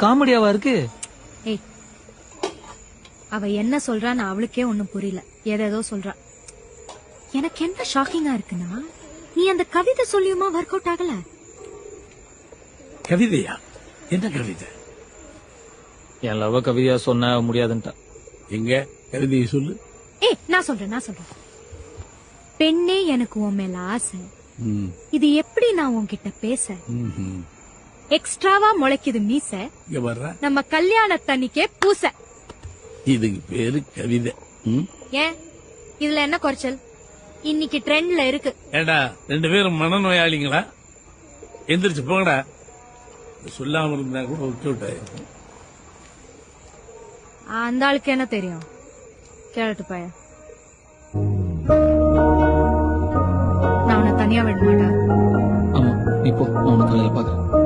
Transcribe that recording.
காமெடியாவா இருக்கு? ஏய், அவ என்ன சொல்றான்னு அவளுக்கே ஒண்ணும் புரியல. ஏதேதோ சொல்றா. எனக்கு என்ன ஷாக்கிங்கா இருக்குன்னா, நீ அந்த கவிதை சொல்லியுமா ஒர்க் அவுட் ஆகல? கவிதையா? என்ன கவிதை? என் லவ் கவிதையா சொன்ன முடியாதுன்ட்டா. எங்க கவிதையை சொல்லு. ஏய், நான் சொல்றேன். பெண்ணே, எனக்கு உன் மேல ஆசை. ம், இது எப்படி நான் உன்கிட்ட பேச? ம்ஹும். எக்ஸ்ட்ராவா முளைக்குது மீச, இங்க வர்ற நம்ம கல்யாணத்தன்னிக்கே பூச. இதுக்கு பேரு கவிதை. ம்? ஏன் இதுல என்ன குறைச்சல்? இன்னைக்கு ட்ரெண்ட்ல இருக்கு. ஏடா 2 பேரும் மனநோயாளிங்களா? எந்திரிச்சு போங்கடா. சொல்லாம இருந்தா கூட ஒர்க் அவுட் ஆயிருக்கும். அந்த ஆளுக்கு என்ன தெரியும்? கேளட்டு பைய. நான் உன்னை தனியா விட மாட்டேன். ஆமா, நீ போ, நான் உனக்கு வேலையை பாக்குறேன்.